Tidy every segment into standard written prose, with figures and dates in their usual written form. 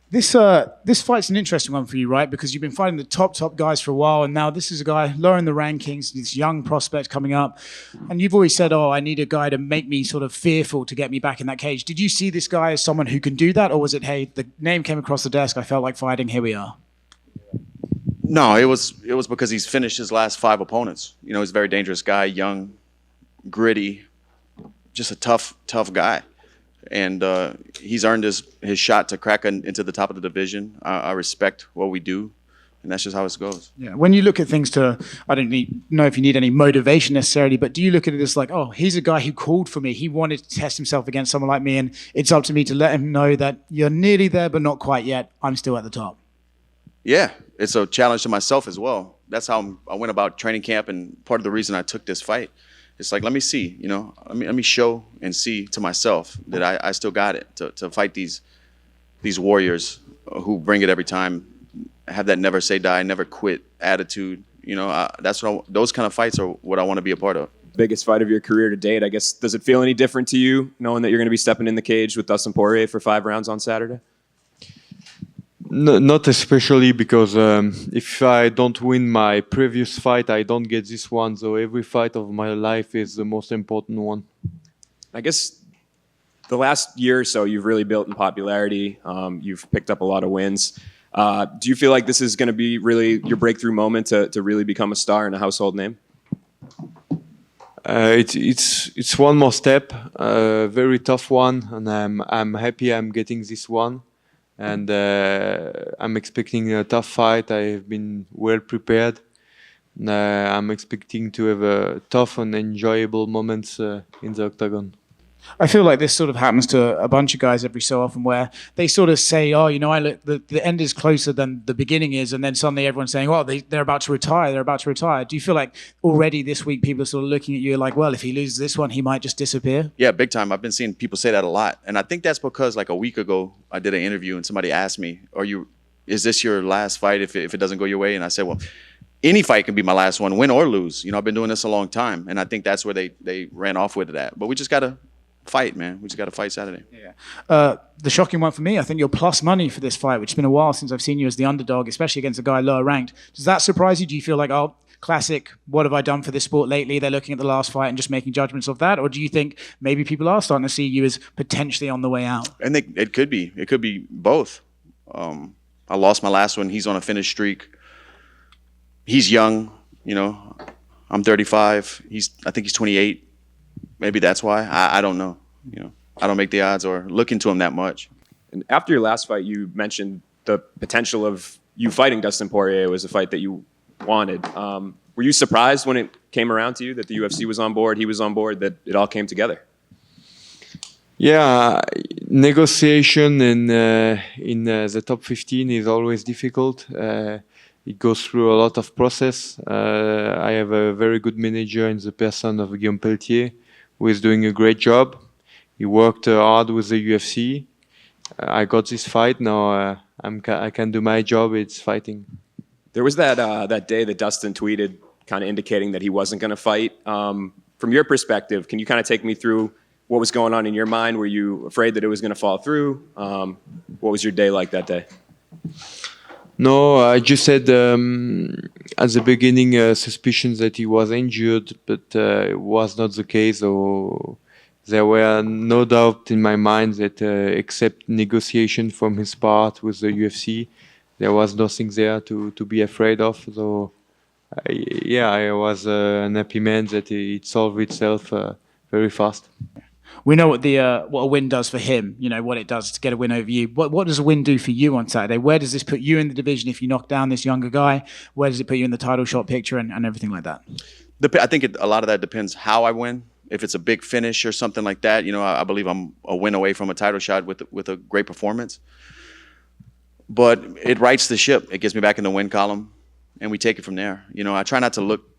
This fight's an interesting one for you, right? Because you've been fighting the top guys for a while, and now this is a guy lower in the rankings, this young prospect coming up, and you've always said, "Oh, I need a guy to make me sort of fearful to get me back in that cage." Did you see this guy as someone who can do that, or was it, "Hey, the name came across the desk, I felt like fighting, here we are"? No, it was because he's finished his last 5 opponents. You know, he's a very dangerous guy, young, gritty, just a tough guy. And he's earned his shot to crack into the top of the division. I respect what we do, and that's just how it goes. Yeah. When you look at things I don't know if you need any motivation necessarily, but do you look at it as like, oh, he's a guy who called for me. He wanted to test himself against someone like me, and it's up to me to let him know that you're nearly there, but not quite yet. I'm still at the top. Yeah, it's a challenge to myself as well. That's how I went about training camp, and part of the reason I took this fight. It's like, let me see, you know, let me show and see to myself that I still got it to fight these warriors who bring it every time, have that never say die, never quit attitude. You know, those kind of fights are what I want to be a part of. Biggest fight of your career to date, I guess. Does it feel any different to you knowing that you're going to be stepping in the cage with Dustin Poirier for 5 rounds on Saturday? No, not especially, because if I don't win my previous fight, I don't get this one. So every fight of my life is the most important one. I guess the last year or so, you've really built in popularity. You've picked up a lot of wins. Do you feel like this is going to be really your breakthrough moment to really become a star and a household name? It's one more step, a very tough one, and I'm happy I'm getting this one. And I'm expecting a tough fight. I have been well prepared. I'm expecting to have a tough and enjoyable moments in the octagon. I feel like this sort of happens to a bunch of guys every so often, where they sort of say, "Oh, you know, the end is closer than the beginning is," and then suddenly everyone's saying, "Oh, they're about to retire. They're about to retire." Do you feel like already this week people are sort of looking at you like, "Well, if he loses this one, he might just disappear"? Yeah, big time. I've been seeing people say that a lot, and I think that's because like a week ago I did an interview and somebody asked me, "Is this your last fight if it doesn't go your way?" And I said, "Well, any fight can be my last one, win or lose. You know, I've been doing this a long time," and I think that's where they ran off with it at. But we just gotta fight, man. We just got to fight Saturday. Yeah. The shocking one for me, I think you're plus money for this fight, which has been a while since I've seen you as the underdog, especially against a guy lower ranked. Does that surprise you? Do you feel like, oh, classic, what have I done for this sport lately? They're looking at the last fight and just making judgments of that? Or do you think maybe people are starting to see you as potentially on the way out? And it could be. It could be both. I lost my last one. He's on a finished streak. He's young, you know. I'm 35. I think he's 28. Maybe that's why. I don't know. You know, I don't make the odds or look into him that much. And after your last fight, you mentioned the potential of you fighting Dustin Poirier was a fight that you wanted. Were you surprised when it came around to you that the UFC was on board, he was on board, that it all came together? Yeah, negotiation in the top 15 is always difficult. It goes through a lot of process. I have a very good manager in the person of Guillaume Pelletier, who is doing a great job. He worked hard with the UFC. I got this fight. Now I can do my job. It's fighting. There was that day that Dustin tweeted kind of indicating that he wasn't going to fight. From your perspective, can you kind of take me through what was going on in your mind? Were you afraid that it was going to fall through? What was your day like that day? No, I just had at the beginning suspicions that he was injured, but it was not the case. So there were no doubt in my mind that except negotiation from his part with the UFC, there was nothing there to be afraid of. So I was an happy man that it solved itself very fast. We know what a win does for him, you know, what it does to get a win over you. What does a win do for you on Saturday? Where does this put you in the division if you knock down this younger guy? Where does it put you in the title shot picture and everything like that? I think a lot of that depends how I win. If it's a big finish or something like that, you know, I believe I'm a win away from a title shot with a great performance. But it rights the ship. It gets me back in the win column, and we take it from there. You know, I try not to look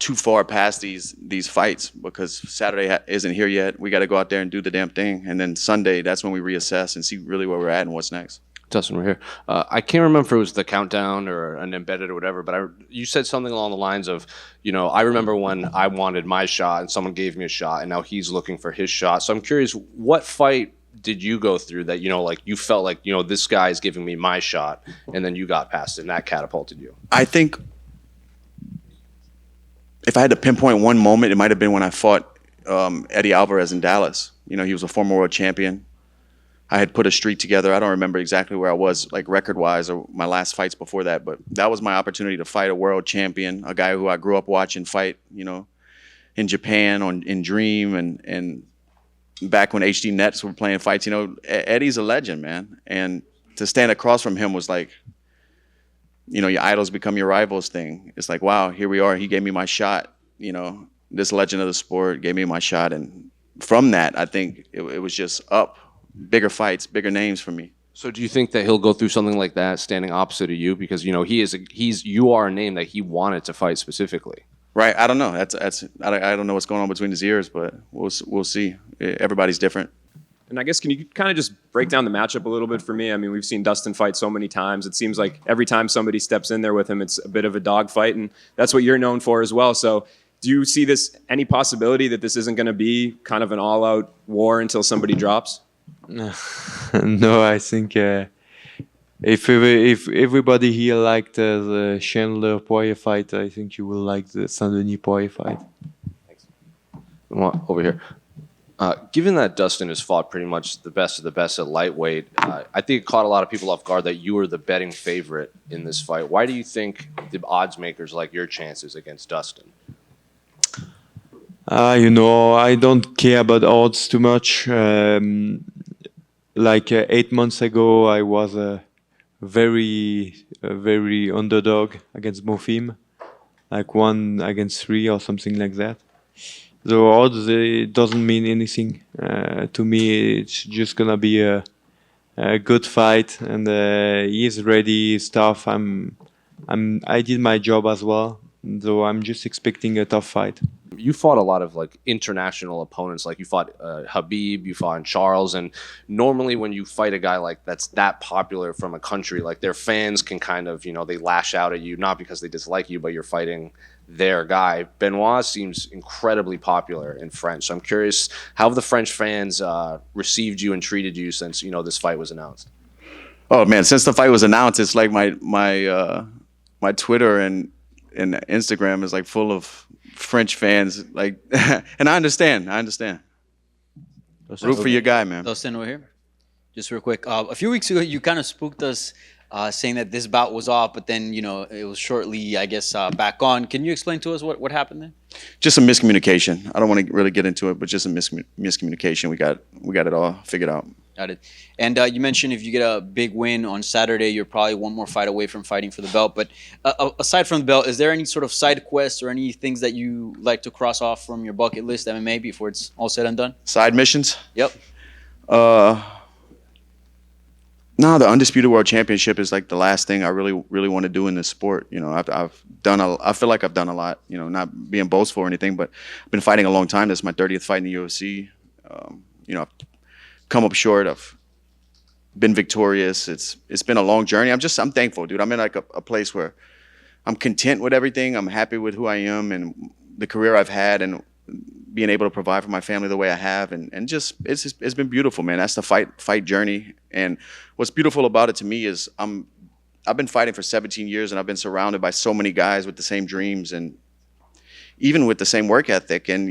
too far past these fights because Saturday isn't here yet. We got to go out there and do the damn thing. And then Sunday, that's when we reassess and see really where we're at and what's next. Dustin, we're here. I can't remember if it was the countdown or an embedded or whatever, but you said something along the lines of, you know, I remember when I wanted my shot and someone gave me a shot and now he's looking for his shot. So I'm curious, what fight did you go through that, like you felt like, this guy is giving me my shot, and then you got past it and that catapulted you? I think if I had to pinpoint one moment, it might have been when I fought Eddie Alvarez in Dallas. He was a former world champion. I had put a streak together. I don't remember exactly where I was, like record-wise, or my last fights before that, but that was my opportunity to fight a world champion, a guy who I grew up watching fight, in Japan, in Dream, and back when HD Nets were playing fights. Eddie's a legend, man. And to stand across from him was like, your idols become your rivals thing. It's like, wow, here we are. He gave me my shot. This legend of the sport gave me my shot. And from that, I think it was just up. Bigger fights, bigger names for me. So do you think that he'll go through something like that standing opposite of you? Because, you are a name that he wanted to fight specifically. Right. I don't know. I don't know what's going on between his ears, but we'll see. Everybody's different. And I guess, can you kind of just break down the matchup a little bit for me? I mean, we've seen Dustin fight so many times. It seems like every time somebody steps in there with him, it's a bit of a dogfight, and that's what you're known for as well. So do you see any possibility that this isn't going to be kind of an all-out war until somebody drops? No, I think if everybody here liked the Chandler Poirier fight, I think you will like the Saint-Denis Poirier fight. Thanks. Over here. Given that Dustin has fought pretty much the best of the best at lightweight, I think it caught a lot of people off guard that you were the betting favorite in this fight. Why do you think the odds makers like your chances against Dustin? I don't care about odds too much. 8 months ago, I was a very underdog against Mofim, like 1 against 3 or something like that. So odds, it doesn't mean anything to me. It's just gonna be a good fight, and he's ready. He's tough. I did my job as well, so I'm just expecting a tough fight. You fought a lot of international opponents, like you fought Habib, you fought Charles, and normally when you fight a guy that's that popular from a country, their fans can kind of, they lash out at you, not because they dislike you, but you're fighting their guy. Benoit seems incredibly popular in French, so I'm curious, how have the French fans received you and treated you since, this fight was announced? Oh man, since the fight was announced, it's like my Twitter and Instagram is full of French fans, and I understand. Root for your guy, man. Dustin, over here. Just real quick. A few weeks ago, you kind of spooked us saying that this bout was off, but then, it was shortly, I guess, back on. Can you explain to us what happened there? Just some miscommunication. I don't want to really get into it, but just a miscommunication. We got it all figured out. Got it. And you mentioned if you get a big win on Saturday, you're probably one more fight away from fighting for the belt. But aside from the belt, is there any sort of side quests or any things that you like to cross off from your bucket list MMA before it's all said and done? Side missions? Yep. No, the Undisputed World Championship is the last thing I really want to do in this sport. I've done I feel like I've done a lot. Not being boastful or anything, but I've been fighting a long time. This is my 30th fight in the UFC. I've come up short. I've been victorious. It's been a long journey. I'm thankful, dude. I'm in a place where I'm content with everything. I'm happy with who I am and the career I've had, and being able to provide for my family the way I have, and just it's been beautiful, man. That's the fight journey. And what's beautiful about it to me is I've been fighting for 17 years, and I've been surrounded by so many guys with the same dreams and even with the same work ethic. And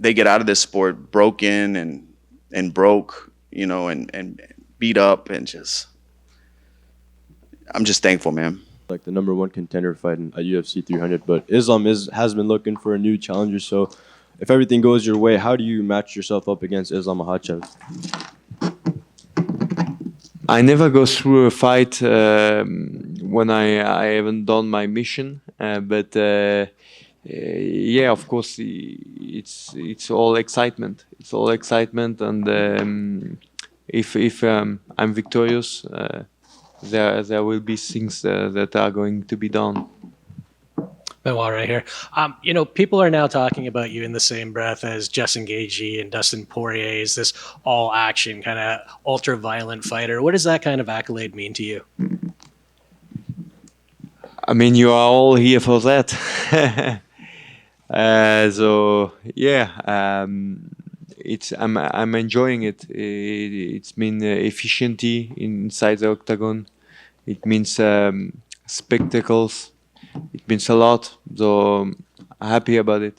they get out of this sport broken and broke, and beat up, and I'm just thankful, man. Like the #1 contender fighting at UFC 300, but Islam has been looking for a new challenger. So, if everything goes your way, how do you match yourself up against Islam Makhachev? I never go through a fight when I haven't done my mission, but yeah, of course, it's all excitement. It's all excitement, and if I'm victorious. There will be things that are going to be done. Benoit right here. People are now talking about you in the same breath as Justin Gaethje and Dustin Poirier as this all-action kind of ultra-violent fighter. What does that kind of accolade mean to you? I mean, you are all here for that. So yeah, I'm enjoying it. It's mean efficiency inside the octagon. It means spectacles. It means a lot. So I'm happy about it.